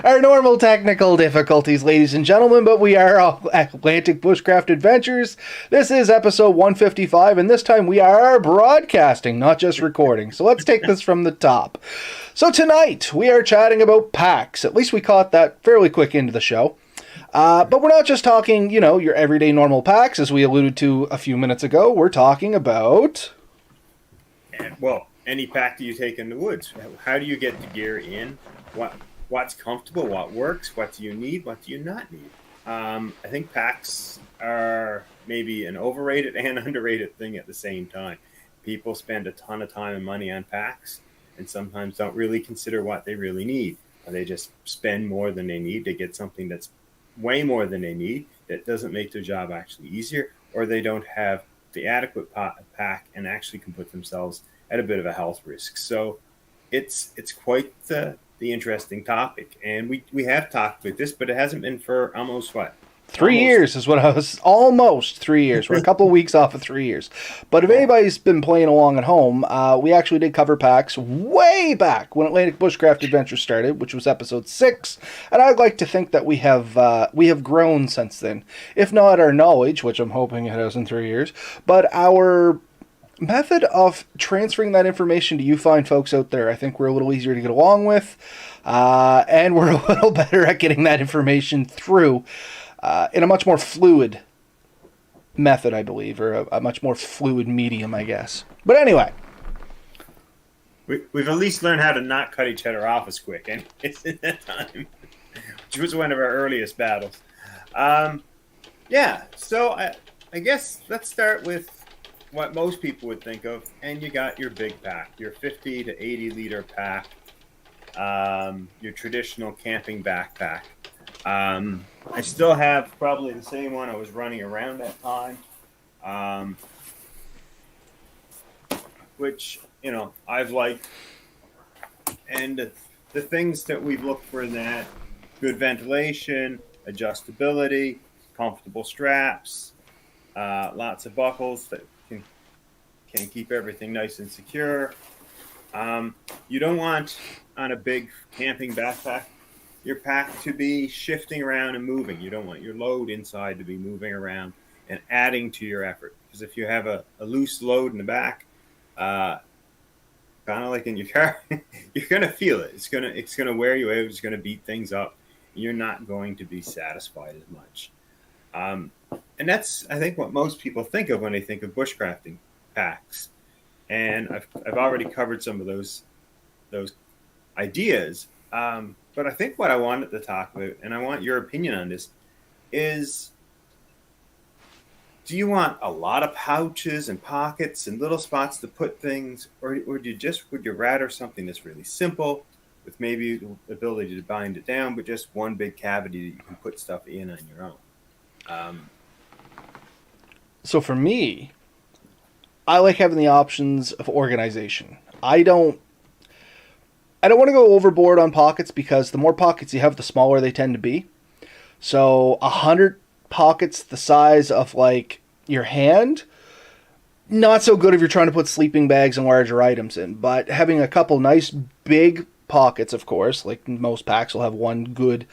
Our normal technical difficulties, ladies and gentlemen, but we are Atlantic Bushcraft Adventures. This is episode 155, and this time we are broadcasting, not just recording. So let's take this from the top. So tonight, we are chatting about packs. At least we caught that fairly quick into the show. But we're not just talking, your everyday normal packs, as we alluded to a few minutes ago. We're talking about... Well, any pack that you take in the woods. How do you get the gear in? What's comfortable? What works? What do you need? What do you not need? I think packs are maybe an overrated and underrated thing at the same time. People spend a ton of time and money on packs and sometimes don't really consider what they really need. Or they just spend more than they need to get something that's way more than they need that doesn't make their job actually easier, or they don't have the adequate pack and actually can put themselves at a bit of a health risk. So it's quite the interesting topic. And we have talked about this, but it hasn't been for almost what? 3 years is what I was... Almost 3 years. We're a couple of weeks off of 3 years. But if anybody's been playing along at home, we actually did cover packs way back when Atlantic Bushcraft Adventure started, which was episode 6. And I'd like to think that we have grown since then. If not our knowledge, which I'm hoping it has in 3 years, but our method of transferring that information to you fine folks out there, I think we're a little easier to get along with. And we're a little better at getting that information through in a much more fluid method, I believe, or a much more fluid medium, I guess. But anyway. We've at least learned how to not cut each other off as quick, and it's in that time, which was one of our earliest battles. So I guess let's start with what most people would think of, and you got your big pack, your 50 to 80 liter pack, your traditional camping backpack. I still have probably the same one I was running around that time, which, I've liked. And the things that we've looked for in that, good ventilation, adjustability, comfortable straps, lots of buckles that can keep everything nice and secure. You don't want, on a big camping backpack, your pack to be shifting around and moving. You don't want your load inside to be moving around and adding to your effort. Because if you have a loose load in the back, kind of like in your car, you're going to feel it. It's going to wear you out. It's going to beat things up. You're not going to be satisfied as much. And that's, I think, what most people think of when they think of bushcrafting packs. And I've already covered some of those ideas. But I think what I wanted to talk about, and I want your opinion on this, is do you want a lot of pouches and pockets and little spots to put things, or would you rather something that's really simple with maybe the ability to bind it down, but just one big cavity that you can put stuff in on your own? So for me, I like having the options of organization. I don't want to go overboard on pockets because the more pockets you have, the smaller they tend to be. So 100 pockets the size of like your hand, not so good if you're trying to put sleeping bags and larger items in. But having a couple nice big pockets, of course, like most packs will have one good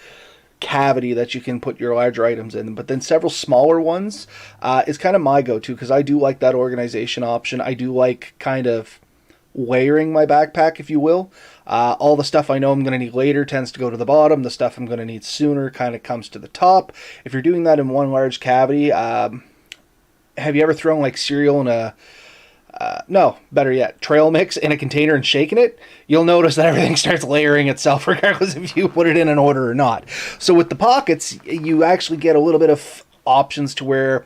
cavity that you can put your larger items in. But then several smaller ones is kind of my go-to because I do like that organization option. I do like kind of layering my backpack, if you will. All the stuff I know I'm going to need later tends to go to the bottom. The stuff I'm going to need sooner kind of comes to the top. If you're doing that in one large cavity, have you ever thrown like cereal in a no, better yet, trail mix in a container and shaken it? You'll notice that everything starts layering itself regardless if you put it in an order or not. So with the pockets, you actually get a little bit of options to where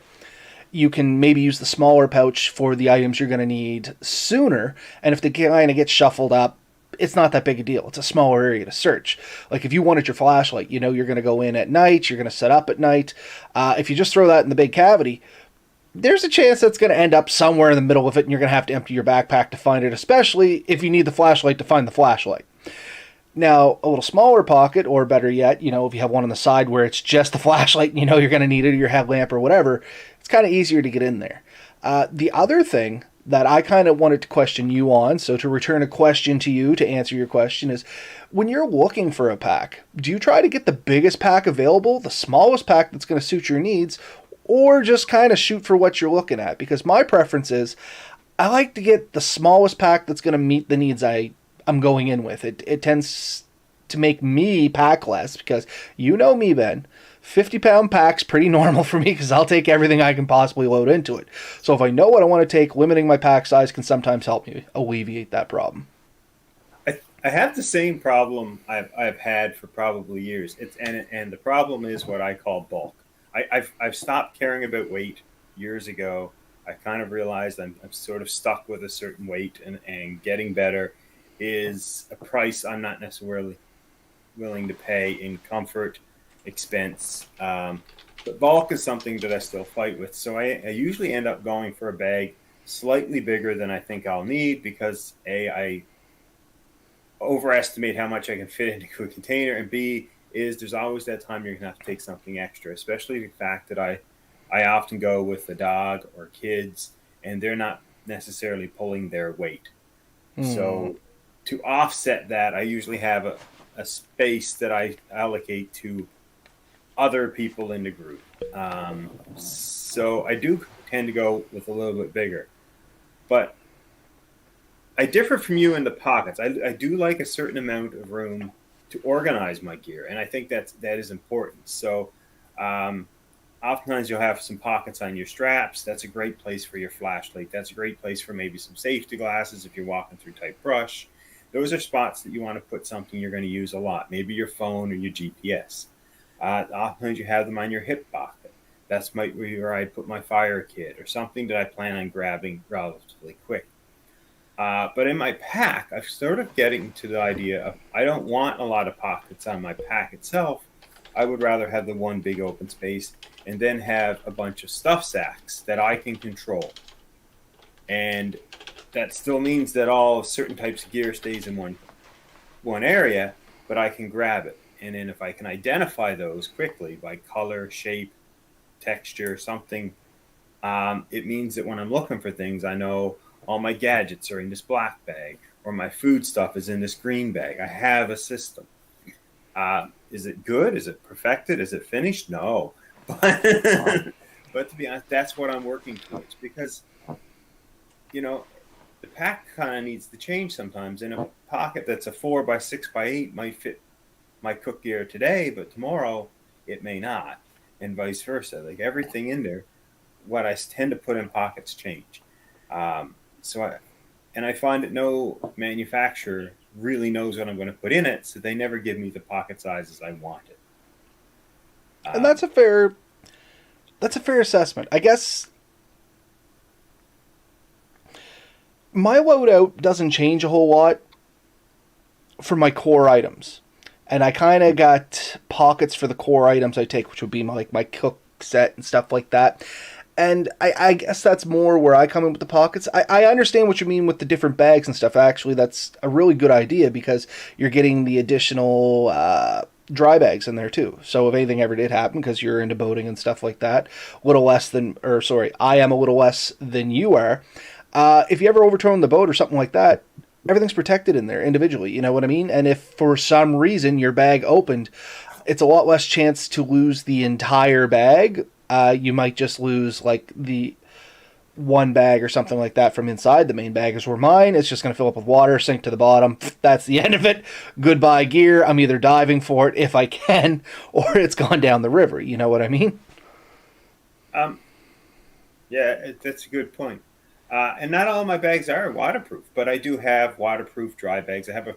you can maybe use the smaller pouch for the items you're going to need sooner. And if the kind of gets shuffled up, it's not that big a deal. It's a smaller area to search. Like if you wanted your flashlight, you're going to go in at night, you're going to set up at night. If you just throw that in the big cavity, there's a chance that's going to end up somewhere in the middle of it and you're going to have to empty your backpack to find it, especially if you need the flashlight to find the flashlight. Now, a little smaller pocket, or better yet, if you have one on the side where it's just the flashlight and you're going to need it, or your headlamp or whatever, it's kind of easier to get in there. The other thing that I kind of wanted to question you on. So, to return a question to you to answer your question is, when you're looking for a pack, do you try to get the biggest pack available, the smallest pack that's going to suit your needs, or just kind of shoot for what you're looking at? Because my preference is I like to get the smallest pack that's going to meet the needs I'm going in with. It tends to make me pack less because you know me, Ben. 50-pound pack's pretty normal for me because I'll take everything I can possibly load into it. So if I know what I want to take, limiting my pack size can sometimes help me alleviate that problem. I have the same problem I've had for probably years. And the problem is what I call bulk. I've stopped caring about weight years ago. I kind of realized I'm sort of stuck with a certain weight, and getting better is a price I'm not necessarily willing to pay in comfort, expense. But bulk is something that I still fight with. So I usually end up going for a bag slightly bigger than I think I'll need because I overestimate how much I can fit into a container, and B is there's always that time you're gonna have to take something extra, especially the fact that I often go with the dog or kids, and they're not necessarily pulling their weight. Hmm. So to offset that, I usually have a space that I allocate to other people in the group. So I do tend to go with a little bit bigger, but I differ from you in the pockets. I do like a certain amount of room to organize my gear, and I think that is important. So, um, oftentimes you'll have some pockets on your straps. That's a great place for your flashlight. That's a great place for maybe some safety glasses if you're walking through tight brush. Those are spots that you want to put something you're going to use a lot, maybe your phone or your GPS. Oftentimes you have them on your hip pocket. That's might be where I put my fire kit or something that I plan on grabbing relatively quick. But in my pack, I'm sort of getting to the idea of I don't want a lot of pockets on my pack itself. I would rather have the one big open space and then have a bunch of stuff sacks that I can control. And that still means that all certain types of gear stays in one area, but I can grab it. And then if I can identify those quickly by color, shape, texture, something, it means that when I'm looking for things, I know all my gadgets are in this black bag or my food stuff is in this green bag. I have a system. Is it good? Is it perfected? Is it finished? No. But, but to be honest, that's what I'm working towards because, you know, the pack kind of needs to change sometimes. In a pocket that's a 4 by 6 by 8 might fit my cook gear today, but tomorrow it may not, and vice versa. Like everything in there, what I tend to put in pockets change. So I find that no manufacturer really knows what I'm going to put in it, so they never give me the pocket sizes I want it. And Um, that's a fair assessment. I guess my loadout doesn't change a whole lot for my core items. And I kind of got pockets for the core items I take, which would be my cook set and stuff like that. And I guess that's more where I come in with the pockets. I understand what you mean with the different bags and stuff. Actually, that's a really good idea because you're getting the additional dry bags in there too. So if anything ever did happen, because you're into boating and stuff like that, a little less than, or sorry, I am a little less than you are. If you ever overturn the boat or something like that, everything's protected in there individually. You know what I mean? And if for some reason your bag opened, it's a lot less chance to lose the entire bag. You might just lose like the one bag or something like that from inside the main bag. Is where mine it's just going to fill up with water, sink to the bottom. That's the end of it. Goodbye gear. I'm either diving for it if I can, or it's gone down the river. You know what I mean? um, yeah, that's a good point. And not all my bags are waterproof, but I do have waterproof dry bags. I have a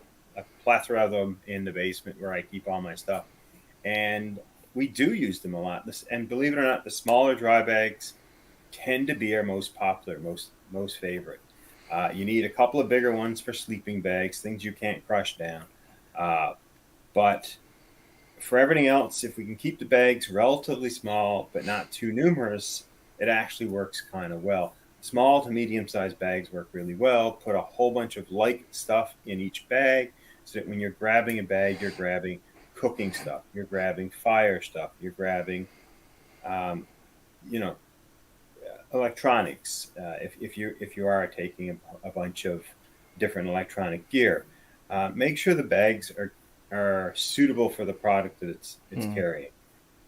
plethora of them in the basement where I keep all my stuff, and we do use them a lot. And believe it or not, the smaller dry bags tend to be our most popular, most favorite. You need a couple of bigger ones for sleeping bags, things you can't crush down. Uh, but for everything else, if we can keep the bags relatively small but not too numerous, it actually works kind of well. Small to medium sized bags work really well. Put a whole bunch of light stuff in each bag so that when you're grabbing a bag, you're grabbing cooking stuff, you're grabbing fire stuff, you're grabbing, um, you know, electronics, if you are taking a bunch of different electronic gear, make sure the bags are suitable for the product that it's Mm. carrying.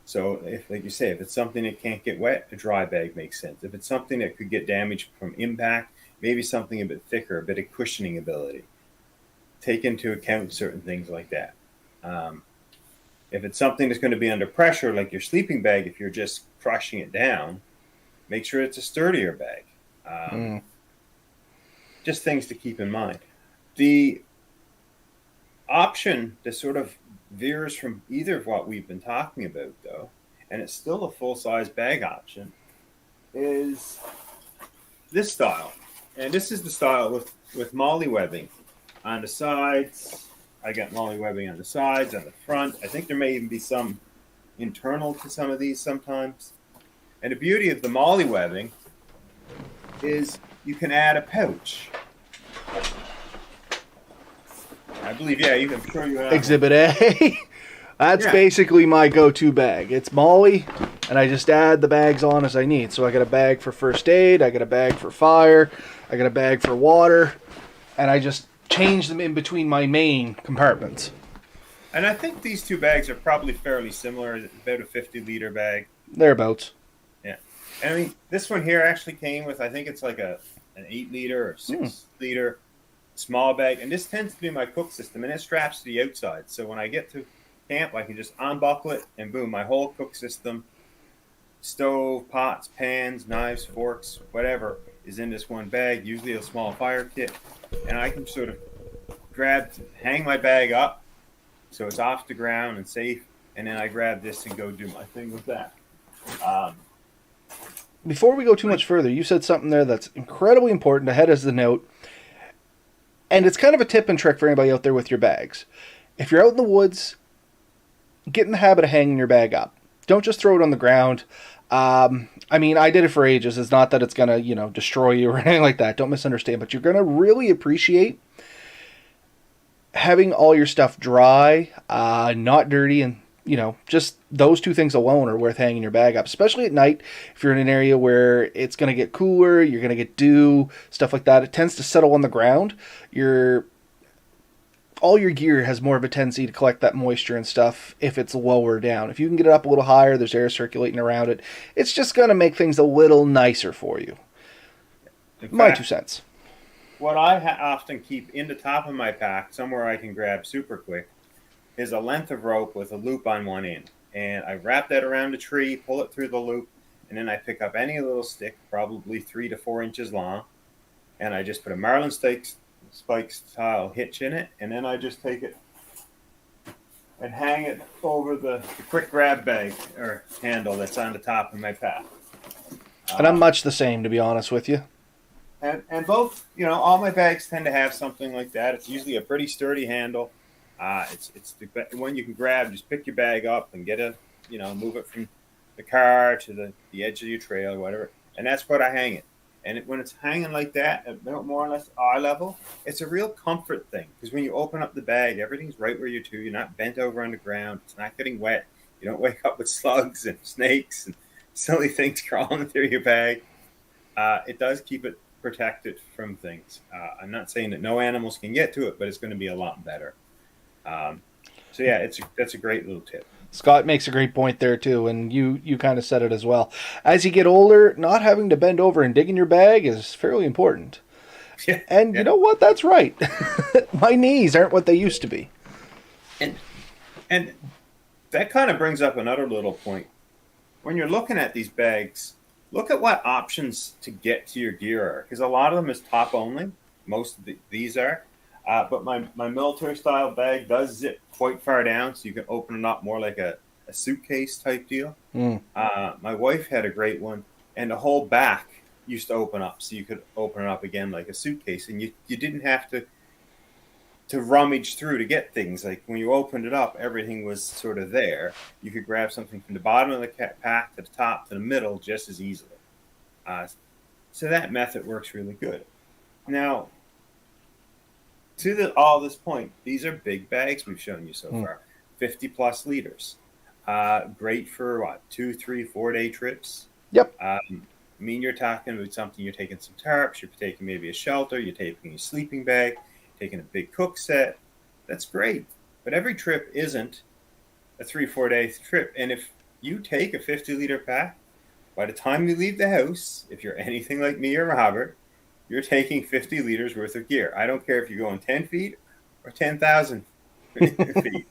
So if, like you say, if it's something that can't get wet, a dry bag makes sense. If it's something that could get damaged from impact, maybe something a bit thicker, a bit of cushioning ability. Take into account certain things like that. Um, if it's something that's going to be under pressure, like your sleeping bag, if you're just crushing it down, make sure it's a sturdier bag. Um, Mm. just things to keep in mind. The option that sort of veers from either of what we've been talking about, though, and it's still a full size bag option, is this style. And this is the style with molly webbing on the sides. I got molly webbing on the sides, on the front. I think there may even be some internal to some of these sometimes. And the beauty of the molly webbing is you can add a pouch. I believe, yeah, I'm sure you have Exhibit A. That's Yeah. basically my go-to bag. It's Molly, and I just add the bags on as I need. So I got a bag for first aid, I got a bag for fire, I got a bag for water, and I just change them in between my main compartments. And I think these two bags are probably fairly similar, about a 50-liter bag. Thereabouts. Yeah. And I mean, this one here actually came with, I think it's like an 8-liter or 6-liter small bag. And this tends to be my cook system, and it straps to the outside. So when I get to camp, I can just unbuckle it, and boom, my whole cook system, stove, pots, pans, knives, forks, whatever, is in this one bag, usually a small fire kit. And I can sort of hang my bag up so it's off the ground and safe, and then I grab this and go do my thing with that. Before we go too much further, you said something there that's incredibly important. Ahead as the note, and it's kind of a tip and trick for anybody out there with your bags. If you're out in the woods, get in the habit of hanging your bag up. Don't just throw it on the ground. I mean, I did it for ages. It's not that it's gonna, destroy you or anything like that. Don't misunderstand. But you're gonna really appreciate having all your stuff dry, not dirty, and just those two things alone are worth hanging your bag up. Especially at night, if you're in an area where it's gonna get cooler, you're gonna get dew, stuff like that. It tends to settle on the ground. All your gear has more of a tendency to collect that moisture and stuff if it's lower down. If you can get it up a little higher, there's air circulating around it. It's just going to make things a little nicer for you. My 2 cents. What I often keep in the top of my pack, somewhere I can grab super quick, is a length of rope with a loop on one end. And I wrap that around a tree, pull it through the loop, and then I pick up any little stick, probably 3 to 4 inches long, and I just put a marlin spike style hitch in it, and then I just take it and hang it over the quick grab bag or handle that's on the top of my pack. And I'm much the same, to be honest with you. And both, all my bags tend to have something like that. It's usually a pretty sturdy handle. It's the one you can grab. Just pick your bag up and move it from the car to the edge of your trail or whatever. And that's what I hang it. And when it's hanging like that, at more or less eye level, it's a real comfort thing. Because when you open up the bag, everything's right where you're to. You're not bent over on the ground. It's not getting wet. You don't wake up with slugs and snakes and silly things crawling through your bag. It does keep it protected from things. I'm not saying that no animals can get to it, but it's going to be a lot better. So yeah, that's a great little tip. Scott makes a great point there too, and you kind of said it as well. As you get older, not having to bend over and dig in your bag is fairly important. Yeah, and you know what? That's right. My knees aren't what they used to be. And that kind of brings up another little point. When you're looking at these bags, look at what options to get to your gear are, because a lot of them is top only. Most of these are. But my military style bag does zip quite far down, so you can open it up more like a suitcase type deal. My wife had a great one, and the whole back used to open up, so you could open it up again like a suitcase, and you didn't have to rummage through to get things. Like when you opened it up, everything was sort of there. You could grab something from the bottom of the pack to the top to the middle just as easily. So that method works really good. Now, to all this point, these are big bags we've shown you so far, 50 plus liters. Great for 2, 3, 4 day trips. Yep. I mean, you're talking about something, you're taking some tarps, you're taking maybe a shelter, you're taking a sleeping bag, taking a big cook set. That's great. But every trip isn't a 3-4 day trip. And if you take a 50-liter pack, by the time you leave the house, if you're anything like me or Robert, you're taking 50 liters worth of gear. I don't care if you're going 10 feet or 10,000 feet.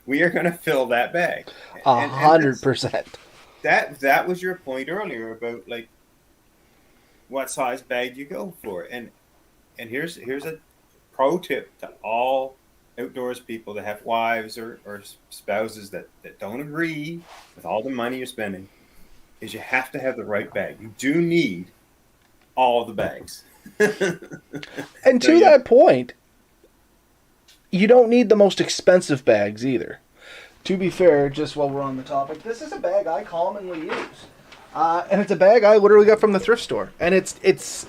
We are going to fill that bag. And 100%. that was your point earlier about like what size bag you go for. And here's a pro tip to all outdoors people that have wives or spouses that don't agree with all the money you're spending, is you have to have the right bag. You do need all the bags. And to that point, you don't need the most expensive bags either. To be fair, just while we're on the topic, this is a bag I commonly use. And it's a bag I literally got from the thrift store. And it's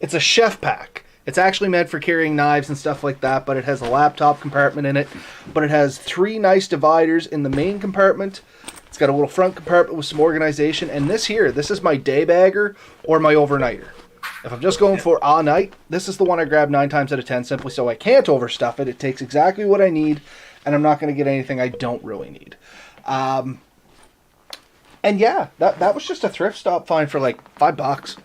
a chef pack. It's actually meant for carrying knives and stuff like that, but it has a laptop compartment in it. But it has 3 nice dividers in the main compartment. It's got a little front compartment with some organization. And this is my day bagger or my overnighter. If I'm just going for a night, this is the one I grab 9 times out of 10, simply so I can't overstuff it. It takes exactly what I need, and I'm not going to get anything I don't really need. And yeah, that was just a thrift stop find for like $5.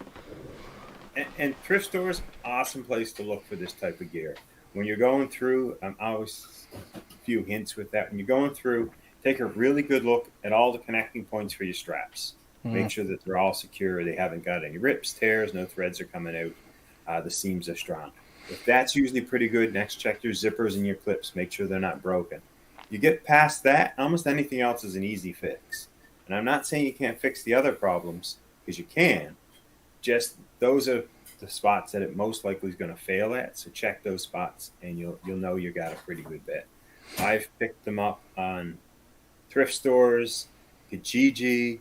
And thrift stores, awesome place to look for this type of gear. When you're going through, I always a few hints with that. When you're going through, take a really good look at all the connecting points for your straps. Make sure that they're all secure. They haven't got any rips, tears, no threads are coming out. The seams are strong. If that's usually pretty good, next check your zippers and your clips. Make sure they're not broken. You get past that, almost anything else is an easy fix. And I'm not saying you can't fix the other problems, because you can. Just those are the spots that it most likely is going to fail at. So check those spots, and you'll know you got a pretty good bet. I've picked them up on thrift stores, Kijiji,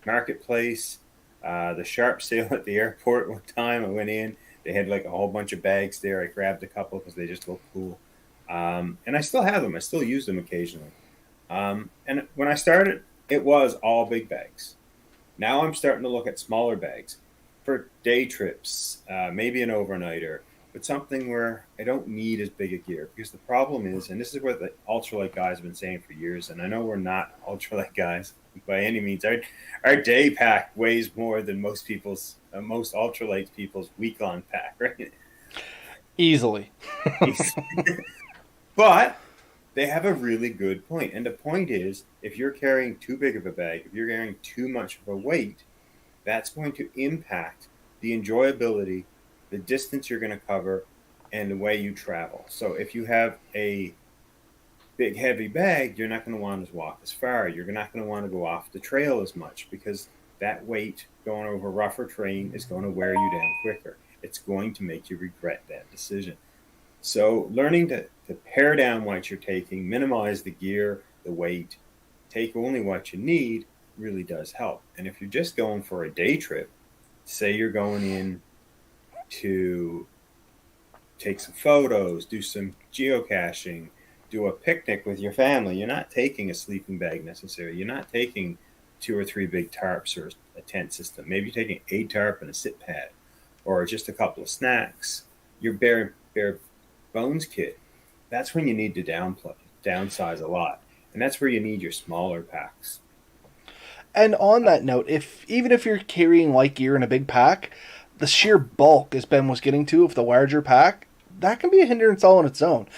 Marketplace, the sharp sale at the airport. One time I went in, they had like a whole bunch of bags there. I grabbed a couple because they just look cool. And I still have them. I still use them occasionally. And when I started, it was all big bags. Now I'm starting to look at smaller bags for day trips, maybe an overnighter, but something where I don't need as big a gear. Because the problem is, and this is what the ultralight guys have been saying for years, and I know we're not ultralight guys by any means. Our day pack weighs more than most ultralight people's week-long pack, right? Easily. But they have a really good point. And the point is, if you're carrying too big of a bag, if you're carrying too much of a weight, that's going to impact the enjoyability, the distance you're going to cover, and the way you travel. So if you have a big, heavy bag, you're not going to want to walk as far. You're not going to want to go off the trail as much, because that weight going over rougher terrain is going to wear you down quicker. It's going to make you regret that decision. So learning to pare down what you're taking, minimize the gear, the weight, take only what you need really does help. And if you're just going for a day trip, say you're going in to take some photos, do some geocaching, do a picnic with your family, you're not taking a sleeping bag necessarily. You're not taking 2 or 3 big tarps or a tent system. Maybe you're taking a tarp and a sit pad, or just a couple of snacks. Your bare bones kit. That's when you need to downsize a lot. And that's where you need your smaller packs. And on that note, even if you're carrying light gear in a big pack, the sheer bulk, as Ben was getting to, of the larger pack, that can be a hindrance all on its own.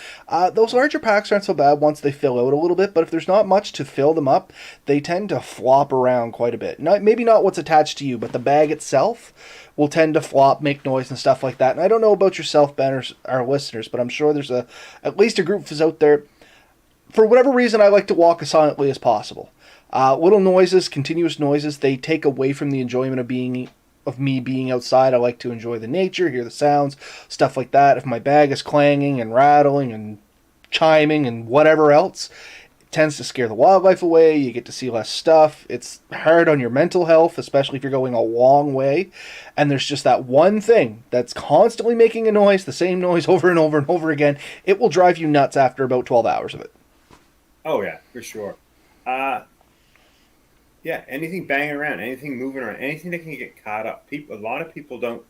Those larger packs aren't so bad once they fill out a little bit, but if there's not much to fill them up, they tend to flop around quite a bit. Maybe not what's attached to you, but the bag itself will tend to flop, make noise, and stuff like that. And I don't know about yourself, Ben, or our listeners, but I'm sure there's at least a group of us out there. For whatever reason, I like to walk as silently as possible. Little noises, continuous noises, they take away from the enjoyment of me being outside. I like to enjoy the nature, hear the sounds, stuff like that. If my bag is clanging and rattling and chiming and whatever else, it tends to scare the wildlife away. You get to see less stuff. It's hard on your mental health, especially if you're going a long way. And there's just that one thing that's constantly making a noise, the same noise over and over and over again. It will drive you nuts after about 12 hours of it. Oh, yeah, for sure. Yeah, anything banging around, anything moving around, anything that can get caught up. A lot of people don't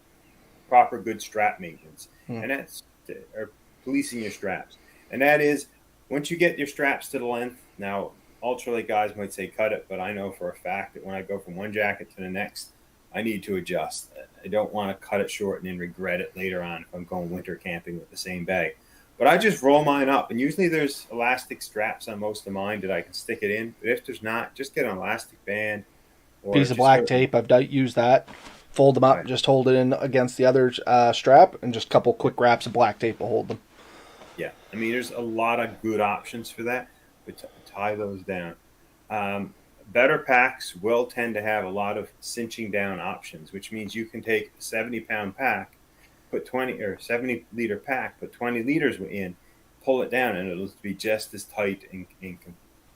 proper good strap maintenance, Hmm. and that's or policing your straps. And that is once you get your straps to the length. Now, ultralight guys might say cut it, but I know for a fact that when I go from one jacket to the next, I need to adjust. I don't want to cut it short and then regret it later on if I'm going winter camping with the same bag. But I just roll mine up, and usually there's elastic straps on most of mine that I can stick it in. But if there's not, just get an elastic band or Piece of just black go. tape. I've used that. Fold them up, Right. just hold it in against the other strap, and just a couple quick wraps of black tape will hold them. Yeah, I mean, there's a lot of good options for that, but tie those down. Um, Better packs will tend to have a lot of cinching down options, which means you can take a 70-pound pack, put 20 or 70-liter pack, put 20 liters in, pull it down, and it'll be just as tight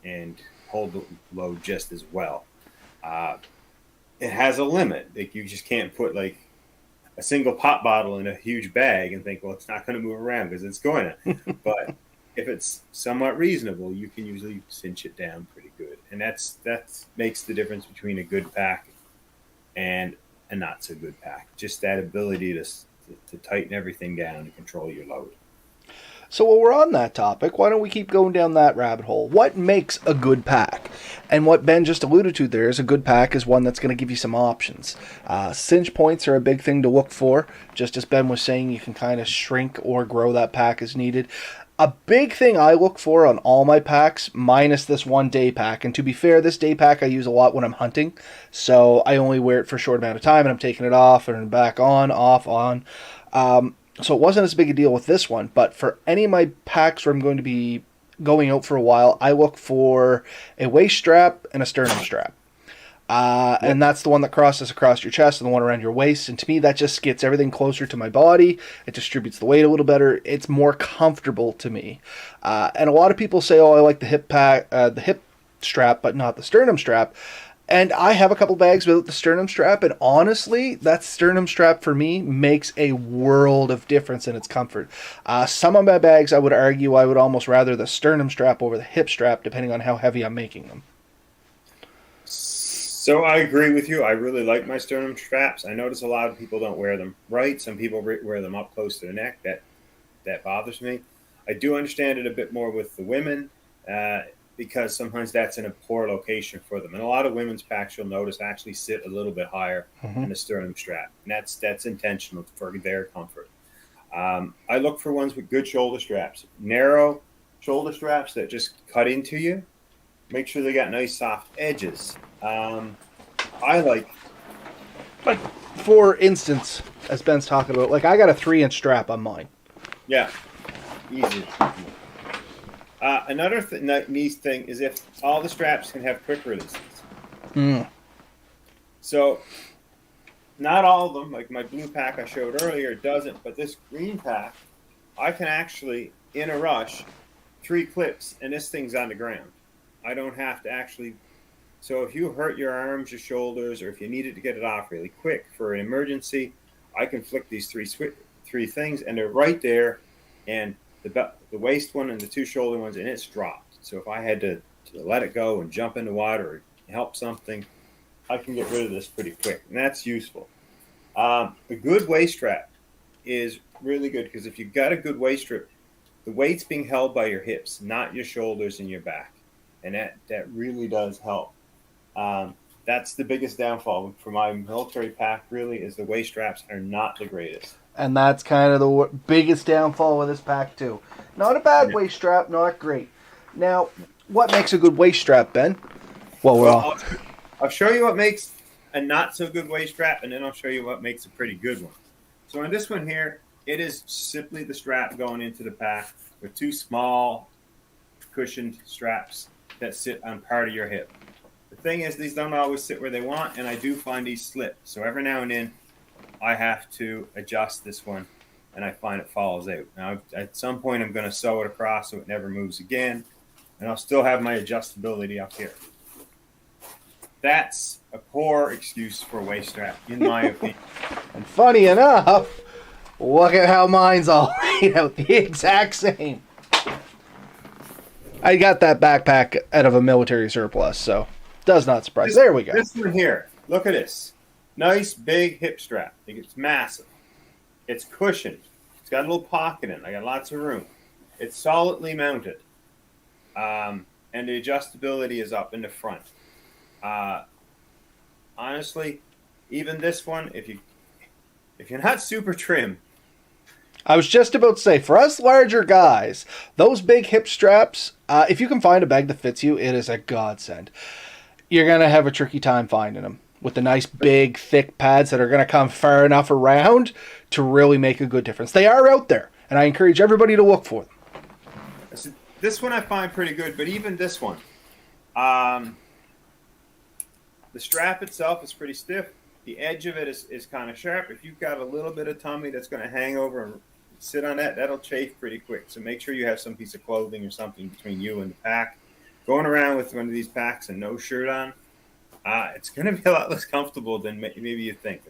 and hold the load just as well. Uh, it has a limit. Like you just can't put like a single pop bottle in a huge bag and think, well, it's not going to move around because it's going to. But if it's somewhat reasonable, you can usually cinch it down pretty good, and that makes the difference between a good pack and a not so good pack. Just that ability to tighten everything down and control your load. So while we're on that topic, why don't we keep going down that rabbit hole? What makes a good pack? And what Ben just alluded to there is a good pack is one that's going to give you some options. Cinch points are a big thing to look for. Just as Ben was saying, you can kind of shrink or grow that pack as needed. A big thing I look for on all my packs, minus this one day pack, and to be fair, this day pack I use a lot when I'm hunting, so I only wear it for a short amount of time and I'm taking it off and back on, off, on. So it wasn't as big a deal with this one, but for any of my packs where I'm going to be going out for a while, I look for a waist strap and a sternum strap. Yep. And that's the one that crosses across your chest and the one around your waist. And to me, that just gets everything closer to my body. It distributes the weight a little better. It's more comfortable to me. And a lot of people say, "Oh, I like the the hip strap, but not the sternum strap." And I have a couple bags without the sternum strap, and honestly, that sternum strap for me makes a world of difference in its comfort. Some of my bags, I would argue, I would almost rather the sternum strap over the hip strap, depending on how heavy I'm making them. So I agree with you. I really like my sternum straps. I notice a lot of people don't wear them right. Some people wear them up close to the neck. That bothers me. I do understand it a bit more with the women because sometimes that's in a poor location for them. And a lot of women's packs, you'll notice, actually sit a little bit higher Mm-hmm. in the sternum strap, and that's intentional for their comfort. I look for ones with good shoulder straps, narrow shoulder straps that just cut into you. Make sure they got nice soft edges. I like, Like, for instance, as Ben's talking about, like I got a 3-inch strap on mine. yeah, easy. Another nice thing is if all the straps can have quick releases. Mm. So not all of them, like my blue pack I showed earlier, doesn't. But this green pack, I can actually, in a rush, 3 clips, and this thing's on the ground. I don't have to actually. So if you hurt your arms, your shoulders, or if you needed to get it off really quick for an emergency, I can flick these three things, and they're right there, and the waist one and the 2 shoulder ones, and it's dropped. So if I had to let it go and jump in the water or help something, I can get rid of this pretty quick, and that's useful. A good waist strap is really good because if you've got a good waist strap, the weight's being held by your hips, not your shoulders and your back, and that really does help. That's the biggest downfall for my military pack. Really, is the waist straps are not the greatest. And that's kind of the biggest downfall with this pack, too. Not a bad Yeah. waist strap, not great. Now, what makes a good waist strap, Ben? Well, Well, well, I'll show you what makes a not so good waist strap, and then I'll show you what makes a pretty good one. So in this one here, it is simply the strap going into the pack with 2 small cushioned straps that sit on part of your hip. The thing is, these don't always sit where they want, and I do find these slip. So every now and then, I have to adjust this one, and I find it falls out. Now, at some point, I'm going to sew it across so it never moves again, and I'll still have my adjustability up here. That's a poor excuse for a waist strap, in my opinion. and funny enough, look at how mine's all laid out the exact same. I got that backpack out of a military surplus, so Does not surprise. There we go. This one here, look at this. Nice big hip strap. It's massive. It's cushioned. It's got a little pocket in it. I got lots of room. It's solidly mounted. And the adjustability is up in the front. Honestly, even this one, if you're not super trim, I was just about to say, for us larger guys, those big hip straps, if you can find a bag that fits you, it is a godsend. You're going to have a tricky time finding them with the nice big thick pads that are going to come far enough around to really make a good difference. They are out there, and I encourage everybody to look for them. This one I find pretty good, but even this one, the strap itself is pretty stiff. The edge of it is kind of sharp. If you've got a little bit of tummy that's going to hang over and sit on that, that'll chafe pretty quick. So make sure you have some piece of clothing or something between you and the pack. Going around with one of these packs and no shirt on, it's going to be a lot less comfortable than maybe you think.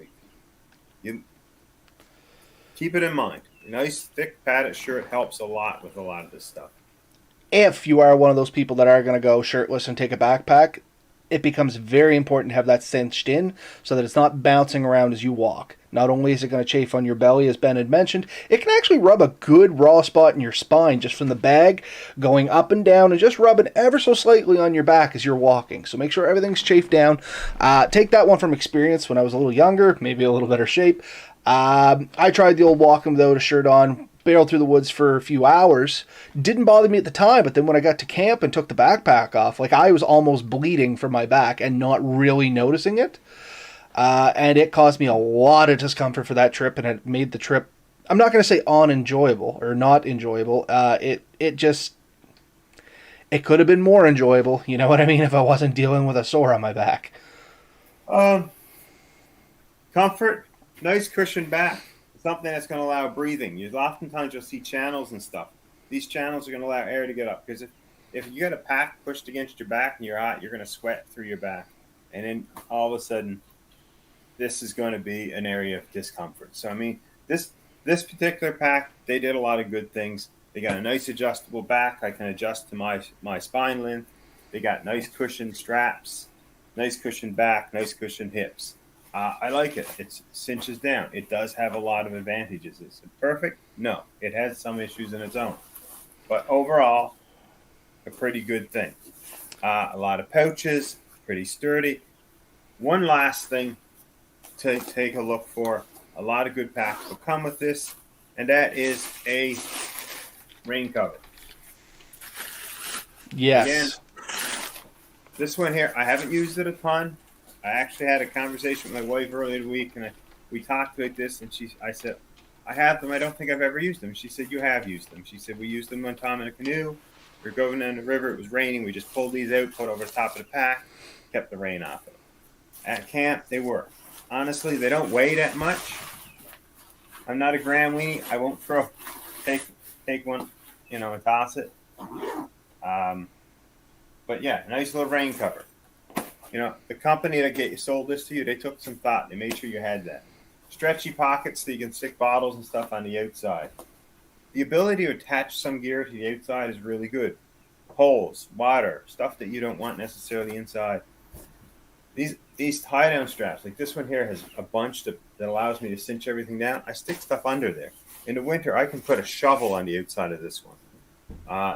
You keep it in mind. A nice thick padded shirt helps a lot with a lot of this stuff. If you are one of those people that are going to go shirtless and take a backpack, it becomes very important to have that cinched in so that it's not bouncing around as you walk. Not only is it going to chafe on your belly, as Ben had mentioned, it can actually rub a good raw spot in your spine just from the bag going up and down and just rubbing ever so slightly on your back as you're walking. So make sure everything's chafed down. Take that one from experience when I was a little younger, maybe a little better shape. I tried the old walking without a shirt on, barreled through the woods for a few hours. Didn't bother me at the time, but then when I got to camp and took the backpack off, like I was almost bleeding from my back and not really noticing it. And it caused me a lot of discomfort for that trip, and it made the trip, I'm not going to say unenjoyable or not enjoyable. It could have been more enjoyable, you know what I mean, if I wasn't dealing with a sore on my back. Comfort, nice cushion back. Something that's going to allow breathing. Oftentimes you'll see channels and stuff. These channels are going to allow air to get up, because if you got a pack pushed against your back and you're hot, you're going to sweat through your back, and then all of a sudden, this is going to be an area of discomfort. So I mean, this particular pack, they did a lot of good things. They got a nice adjustable back. I can adjust to my spine length. They got nice cushion straps, nice cushion back, nice cushion hips. I like it. It cinches down. It does have a lot of advantages. Is it perfect? No. It has some issues in its own. But overall, a pretty good thing. A lot of pouches, pretty sturdy. One last thing to take a look for. A lot of good packs will come with this, and that is a rain cover. Yes. Again, this one here, I haven't used it a ton. I actually had a conversation with my wife earlier in the week, and we talked about this, and I said, I have them. I don't think I've ever used them. She said, you have used them. She said, we used them one time in a canoe. We were going down the river. It was raining. We just pulled these out, put over the top of the pack, kept the rain off it. At camp, they work. Honestly, they don't weigh that much. I'm not a gram weenie. I won't take one, and toss it. But yeah, nice little rain cover. The company that sold this to you, they took some thought. They made sure you had that. Stretchy pockets so you can stick bottles and stuff on the outside. The ability to attach some gear to the outside is really good. Holes, water, stuff that you don't want necessarily inside. These tie-down straps, like this one here, has a bunch that allows me to cinch everything down. I stick stuff under there. In the winter, I can put a shovel on the outside of this one.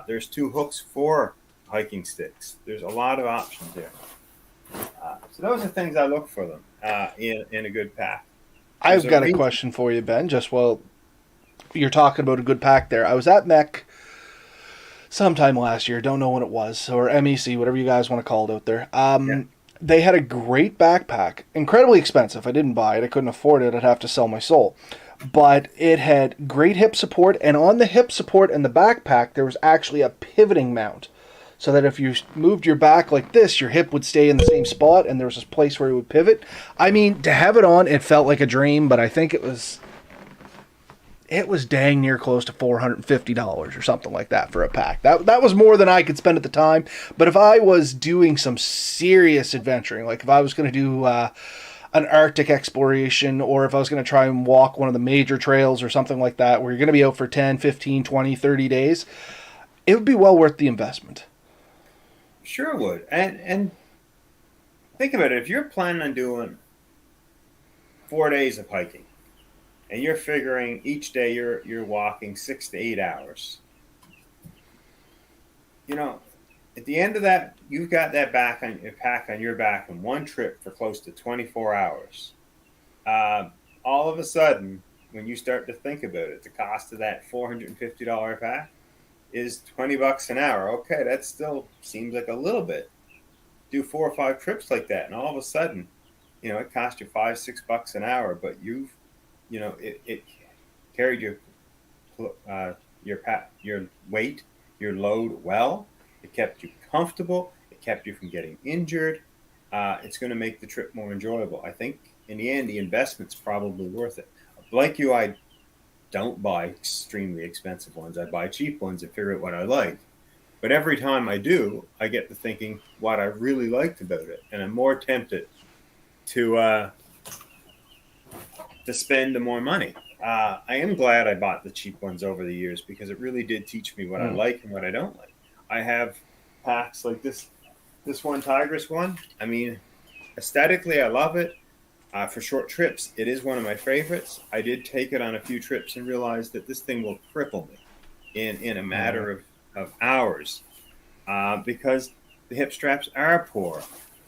There's 2 hooks for hiking sticks. There's a lot of options there. So those are things I look for them in a good pack. I've got a question for you, Ben, just while you're talking about a good pack there. I was at MEC sometime last year, don't know when it was, or MEC, whatever you guys want to call it out there. Yeah. They had a great backpack, incredibly expensive. I didn't buy it. I couldn't afford it. I'd have to sell my soul. But it had great hip support, and on the hip support and the backpack, there was actually a pivoting mount. So that if you moved your back like this, your hip would stay in the same spot, and there was this place where it would pivot. I mean, to have it on, it felt like a dream, but I think it was dang near close to $450 or something like that for a pack. That was more than I could spend at the time. But if I was doing some serious adventuring, like if I was going to do an Arctic exploration, or if I was going to try and walk one of the major trails or something like that, where you're going to be out for 10, 15, 20, 30 days, it would be well worth the investment. Sure would. And think about it. If you're planning on doing 4 days of hiking, and you're figuring each day you're walking 6 to 8 hours, you know, at the end of that, you've got that back on your pack on your back in one trip for close to 24 hours. Uh, all of a sudden, when you start to think about it, the cost of that $450 pack is $20 an hour. Okay, that still seems like a little bit. Do 4 or 5 trips like that, and all of a sudden, it cost you $5, $6 an hour, but it carried your weight, your load well. It kept you comfortable. It kept you from getting injured. It's going to make the trip more enjoyable. I think in the end, the investment's probably worth it. Like you, I don't buy extremely expensive ones. I buy cheap ones and figure out what I like. But every time I do, I get to thinking what I really liked about it, and I'm more tempted to spend the more money. I am glad I bought the cheap ones over the years because it really did teach me what I like and what I don't like. I have packs like this one, Tigris one. I mean, aesthetically, I love it. For short trips, it is one of my favorites. I did take it on a few trips and realized that this thing will cripple me in a matter of hours because the hip straps are poor.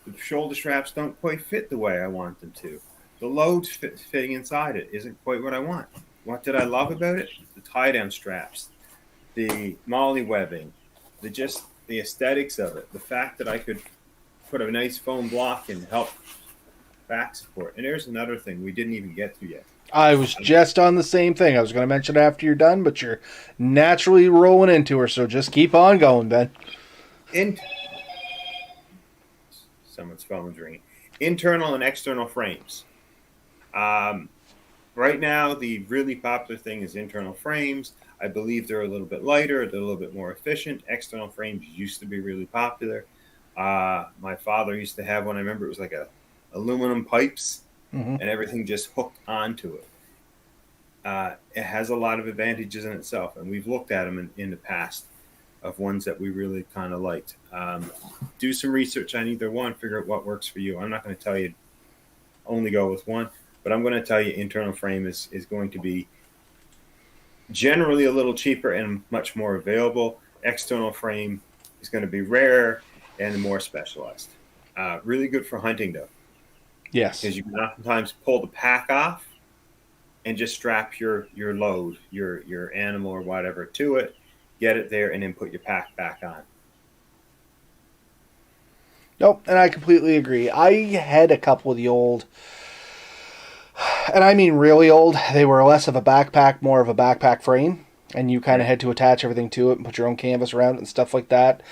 The shoulder straps don't quite fit the way I want them to. The load fitting inside it isn't quite what I want. What did I love about it? The tie-down straps, the molly webbing, the aesthetics of it, the fact that I could put a nice foam block and help back support. And there's another thing we didn't even get to yet. I was just on the same thing. I was going to mention it after you're done, but you're naturally rolling into her, so just keep on going, Ben. Someone's phone's ringing. Internal and external frames. Right now, the really popular thing is internal frames. I believe they're a little bit lighter, they're a little bit more efficient. External frames used to be really popular. My father used to have one. I remember it was like aluminum pipes, and everything just hooked onto it. It has a lot of advantages in itself, and we've looked at them in the past of ones that we really kind of liked. Do some research on either one, figure out what works for you. I'm not going to tell you only go with one, but I'm going to tell you internal frame is going to be generally a little cheaper and much more available. External frame is going to be rarer and more specialized. Really good for hunting, though. Yes. Because you can oftentimes pull the pack off and just strap your load, your animal or whatever to it, get it there, and then put your pack back on. Nope, and I completely agree. I had a couple of the old, and I mean really old, they were less of a backpack, more of a backpack frame, and you kind of had to attach everything to it and put your own canvas around it and stuff like that.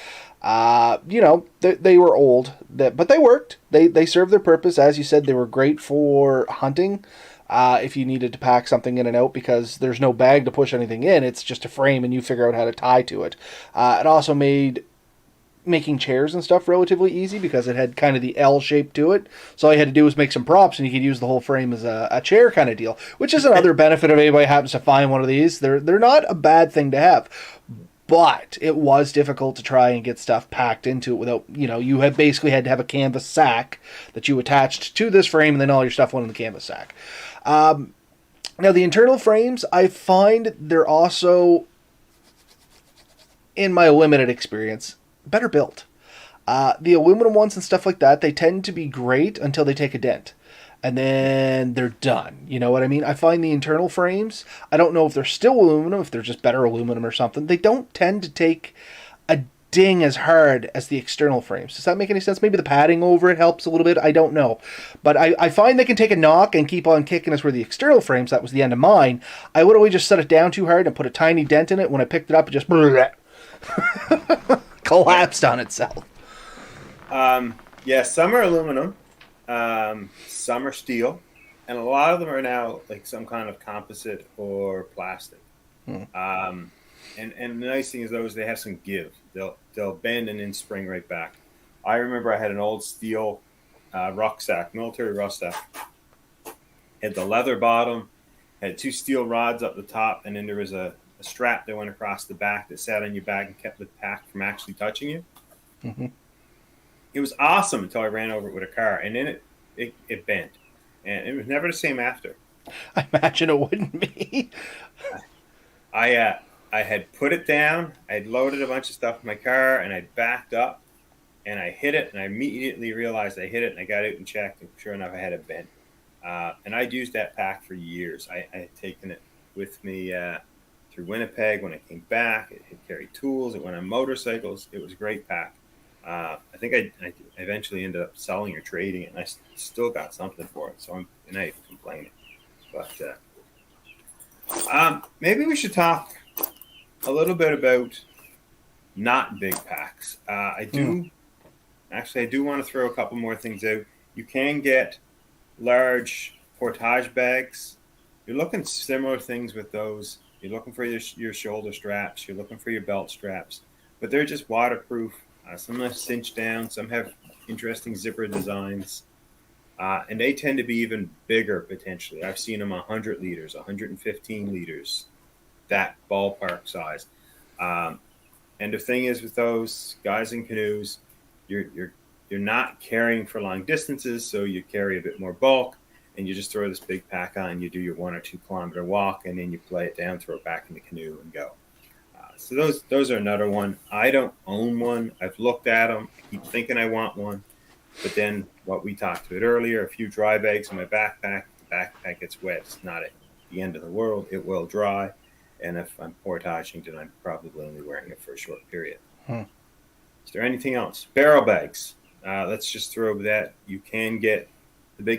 They were old, but they worked. They served their purpose. As you said, they were great for hunting. If you needed to pack something in and out because there's no bag to push anything in, it's just a frame and you figure out how to tie to it. It also made making chairs and stuff relatively easy because it had kind of the L shape to it. So all you had to do was make some props and you could use the whole frame as a chair kind of deal, which is another benefit if anybody happens to find one of these. They're not a bad thing to have. But it was difficult to try and get stuff packed into it without, you had basically had to have a canvas sack that you attached to this frame and then all your stuff went in the canvas sack. Now, the internal frames, I find they're also, in my limited experience, better built. The aluminum ones and stuff like that, they tend to be great until they take a dent. And then they're done. You know what I mean? I find the internal frames, I don't know if they're still aluminum, if they're just better aluminum or something, they don't tend to take a ding as hard as the external frames. Does that make any sense? Maybe the padding over it helps a little bit. I don't know. But I find they can take a knock and keep on kicking us where the external frames, that was the end of mine. I literally just set it down too hard and put a tiny dent in it. When I picked it up, it just collapsed on itself. Yeah, some are aluminum. Some are steel, and a lot of them are now like some kind of composite or plastic. And the nice thing is those, they have some give. They'll bend and then spring right back. I remember I had an old steel rucksack, military rucksack. Had the leather bottom, had two steel rods up the top, and then there was a strap that went across the back that sat on your back and kept the pack from actually touching you. it was awesome until I ran over it with a car, and then it bent, and it was never the same after. I imagine it wouldn't be. I I had put it down. I had loaded a bunch of stuff in my car, and I backed up, and I hit it, and I immediately realized I hit it, and I got out and checked, and sure enough, I had a bent. And I'd used that pack for years. I had taken it with me through Winnipeg when I came back. It carried tools. It went on motorcycles. It was a great pack. I think I eventually ended up selling or trading it, and I still got something for it. So I'm not even complaining. But maybe we should talk a little bit about not big packs. I do want to throw a couple more things out. You can get large portage bags. You're looking similar things with those. You're looking for your shoulder straps. You're looking for your belt straps, but they're just waterproof. Some have cinch down. Some have interesting zipper designs, and they tend to be even bigger potentially. I've seen them 100 liters, 115 liters, that ballpark size. Um, and the thing is, with those guys in canoes, you're not carrying for long distances, so you carry a bit more bulk, and you just throw this big pack on. You do your 1 or 2 kilometer walk, and then you play it down, throw it back in the canoe, and go. So those are another one. I don't own one. I've looked at them. I keep thinking I want one, but then what we talked about earlier, a few dry bags in my backpack. The backpack gets wet. It's not at the end of the world. It will dry, and if I'm portaging, then I'm probably only wearing it for a short period. Hmm. Is there anything else? Barrel bags. Let's just throw that. You can get the big